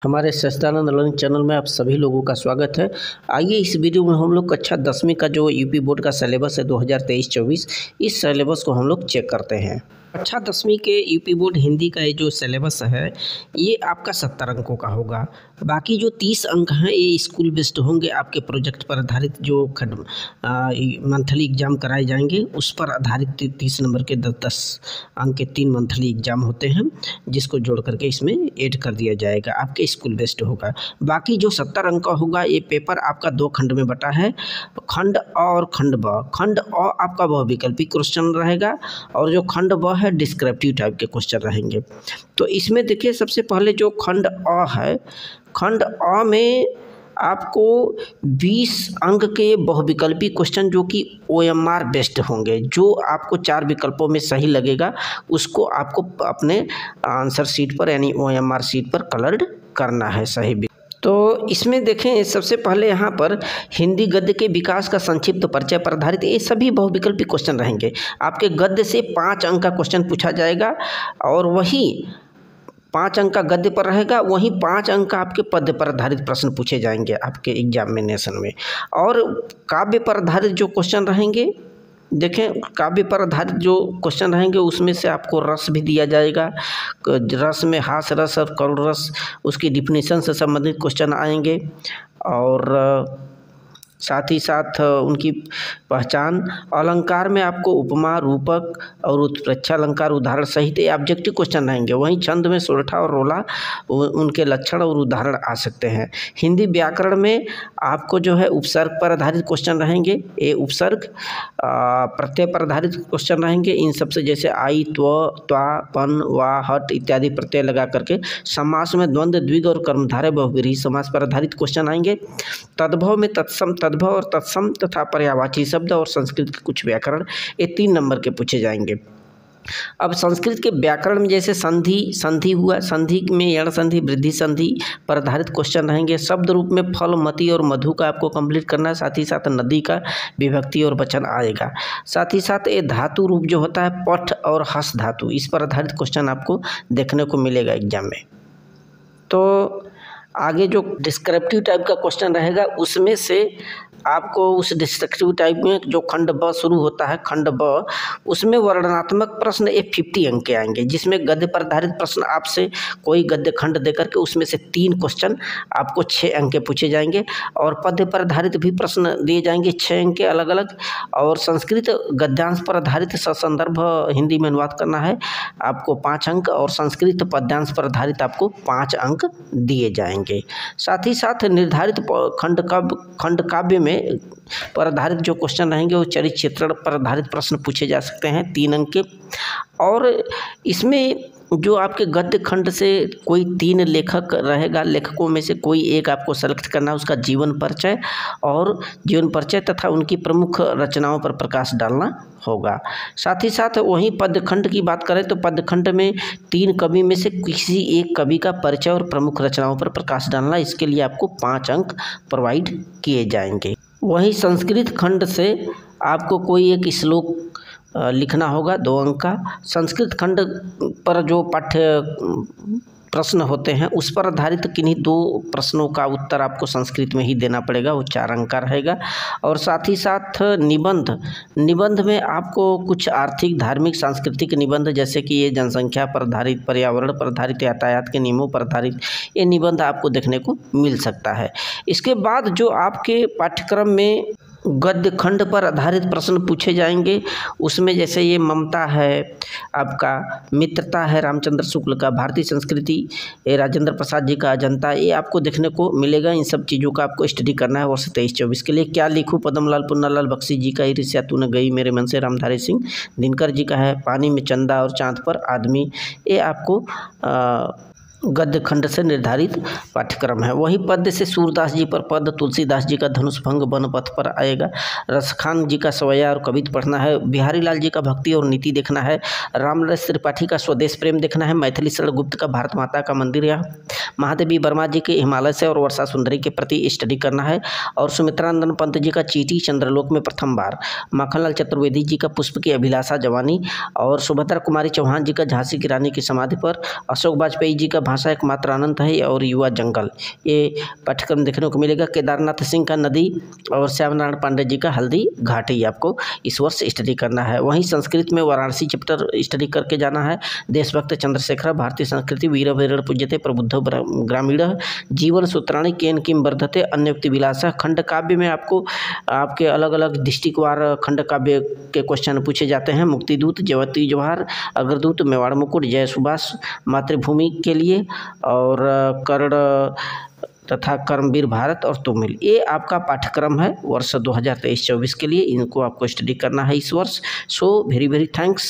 हमारे सच्चिदानंद learning channel में आप सभी लोगों का स्वागत है। आइए इस वीडियो में हम लोग कक्षा 10वीं का जो यूपी बोर्ड का सिलेबस है 2023-24 इस सिलेबस को हम लोग चेक करते हैं। कक्षा 10वीं के यूपी बोर्ड हिंदी का ये जो सिलेबस है ये आपका 70 अंकों का होगा। बाकी जो 30 अंक हैं ये स्कूल बेस्ड होंगे। आपके प्रोजेक्ट पर आधारित जो मंथली एग्ज़ाम कराए जाएंगे उस पर आधारित 30 नंबर के 10 अंक के 3 मंथली एग्ज़ाम होते हैं, जिसको जोड़ करके इसमें ऐड कर दिया जाएगा। आपके स्कूल बेस्ड होगा। बाकी जो 70 अंक का होगा ये पेपर आपका 2 खंड में बटा है, खंड अ और खंड ब। खंड अ आपका बहुविकल्पी क्वेश्चन रहेगा और जो खंड ब है डिस्क्रिप्टिव टाइप के क्वेश्चन रहेंगे। तो इसमें देखिए सबसे पहले जो खंड अ है, खंड अ में आपको 20 अंक के बहुविकल्पी क्वेश्चन जो कि OMR बेस्ड होंगे। जो आपको 4 विकल्पों में सही लगेगा उसको आपको अपने आंसर शीट पर यानी OMR शीट पर कलर्ड करना है सही। तो इसमें देखें सबसे पहले यहाँ पर हिंदी गद्य के विकास का संक्षिप्त परिचय पर आधारित ये सभी बहुविकल्पी क्वेश्चन रहेंगे। आपके गद्य से 5 अंक का क्वेश्चन पूछा जाएगा और वही 5 अंक का गद्य पर रहेगा, वहीं 5 अंक का आपके पद्य पर आधारित प्रश्न पूछे जाएंगे आपके एग्जामिनेशन में। और काव्य पर आधारित जो क्वेश्चन रहेंगे, देखें काव्य पर आधारित जो क्वेश्चन रहेंगे उसमें से आपको रस भी दिया जाएगा। रस में हास रस और करुण रस उसकी डिफिनीशन से संबंधित क्वेश्चन आएंगे और साथ ही साथ उनकी पहचान। अलंकार में आपको उपमा, रूपक और उत्प्रेक्षा अलंकार उदाहरण सहित ये ऑब्जेक्टिव क्वेश्चन रहेंगे। वहीं छंद में सोरठा और रोला उनके लक्षण और उदाहरण आ सकते हैं। हिंदी व्याकरण में आपको जो है उपसर्ग पर आधारित क्वेश्चन रहेंगे। ये उपसर्ग प्रत्यय पर आधारित क्वेश्चन रहेंगे। इन सबसे जैसे आई, त्व, त्वा, पन, वा, हट इत्यादि प्रत्यय लगा करके। समास में द्वंद्व, द्विग और कर्मधारय बहुव्रीहि समास पर आधारित क्वेश्चन आएंगे। तद्भव में तत्सम, तद्भव और तत्सम तथा पर्यायवाची शब्द और संस्कृत के कुछ व्याकरण ये 3 नंबर के पूछे जाएंगे। अब संस्कृत के व्याकरण में जैसे संधि हुआ, संधि में यण संधि, वृद्धि संधि पर आधारित क्वेश्चन रहेंगे। शब्द रूप में फल, मति और मधु का आपको कंप्लीट करना है। साथ ही साथ नदी का विभक्ति और वचन आएगा। साथ ही साथ ये धातु रूप जो होता है पठ और हस धातु, इस पर आधारित क्वेश्चन आपको देखने को मिलेगा एग्जाम में। तो आगे जो डिस्क्रिप्टिव टाइप का क्वेश्चन रहेगा उसमें से आपको उस डिस्क्रिप्टिव टाइप में जो खंड ब शुरू होता है, खंड ब, उसमें वर्णनात्मक प्रश्न ये 50 अंक के आएंगे, जिसमें गद्य पर आधारित प्रश्न आपसे कोई गद्य खंड देकर के उसमें से 3 क्वेश्चन आपको 6 अंक के पूछे जाएंगे और पद्य पर आधारित भी प्रश्न दिए जाएंगे 6 अंक के अलग अलग। और संस्कृत गद्यांश पर आधारित संदर्भ हिंदी में अनुवाद करना है आपको 5 अंक और संस्कृत पद्यांश पर आधारित आपको 5 अंक दिए जाएंगे। साथ ही साथ निर्धारित खंड काव्य में पर आधारित जो क्वेश्चन रहेंगे वो चरित्र चित्रण पर आधारित प्रश्न पूछे जा सकते हैं 3 अंक के। और इसमें जो आपके गद्य खंड से कोई 3 लेखक रहेगा, लेखकों में से कोई एक आपको सेलेक्ट करना है, उसका जीवन परिचय तथा उनकी प्रमुख रचनाओं पर प्रकाश डालना होगा। साथ ही साथ वहीं पद्य खंड की बात करें तो पद्य खंड में 3 कवि में से किसी एक कवि का परिचय और प्रमुख रचनाओं पर प्रकाश डालना, इसके लिए आपको 5 अंक प्रोवाइड किए जाएंगे। वहीं संस्कृत खंड से आपको कोई एक श्लोक लिखना होगा 2 अंक का। संस्कृत खंड पर जो पाठ्य प्रश्न होते हैं उस पर आधारित किन्हीं 2 प्रश्नों का उत्तर आपको संस्कृत में ही देना पड़ेगा, वो 4 अंक का रहेगा। और साथ ही साथ निबंध में आपको कुछ आर्थिक, धार्मिक, सांस्कृतिक निबंध जैसे कि ये जनसंख्या पर आधारित, पर्यावरण पर आधारित, यातायात के नियमों पर आधारित ये निबंध आपको देखने को मिल सकता है। इसके बाद जो आपके पाठ्यक्रम में गद्य खंड पर आधारित प्रश्न पूछे जाएंगे उसमें जैसे ये ममता है, आपका मित्रता है रामचंद्र शुक्ल का, भारतीय संस्कृति ये राजेंद्र प्रसाद जी का, अजंता, ये आपको देखने को मिलेगा। इन सब चीज़ों का आपको स्टडी करना है वर्ष 23-24 के लिए। क्या लिखूं पद्मलाल पुन्नालाल बख्शी जी का, ईर्ष्या तूने गई मेरे मन से रामधारी सिंह दिनकर जी का है, पानी में चंदा और चांद पर आदमी, ये आपको गद्य खंड से निर्धारित पाठ्यक्रम है। वही पद्य से सूरदास जी पर पद्य, तुलसीदास जी का धनुष भंग वन पथ पर आएगा, रसखान जी का सवैया और कविता पढ़ना है, बिहारी लाल जी का भक्ति और नीति देखना है, रामलस त्रिपाठी का स्वदेश प्रेम देखना है, मैथिली शरण गुप्त का भारत माता का मंदिर या महादेवी वर्मा जी के हिमालय से और वर्षा सुंदरी के प्रति स्टडी करना है, और सुमित्रानंदन पंत जी का चीटी चंद्रलोक में प्रथम बार, माखनलाल चतुर्वेदी जी का पुष्प की अभिलाषा जवानी, और सुभद्रा कुमारी चौहान जी का झांसी की रानी की समाधि पर, अशोक वाजपेयी जी का भाषा एकमात्र अनंत है और युवा जंगल, ये पाठ्यक्रम देखने को मिलेगा। केदारनाथ सिंह का नदी और श्याम नारायण पांडे जी का हल्दी घाटी आपको इस वर्ष स्टडी करना है। वहीं संस्कृत में वाराणसी चैप्टर स्टडी करके जाना है। देशभक्त चंद्रशेखर, भारतीय संस्कृति वीर वैरण पूज्यते प्रबुद्धो ग्रामीण, जीवन सूत्राणि केन किम वर्धते, अन्योक्ति विलासा। खंड काव्य में आपको आपके अलग अलग डिस्ट्रिक्टवार खंड काव्य के क्वेश्चन पूछे जाते हैं। मुक्तिदूत, जयवती जवाहर, अग्रदूत, मेवाड़ मुकुट, जय सुभाष मातृभूमि के लिए, और कर्ण तथा कर्मवीर भारत और तुमिल, ये आपका पाठ्यक्रम है वर्ष 2023-24 के लिए। इनको आपको स्टडी करना है इस वर्ष। So very very thanks.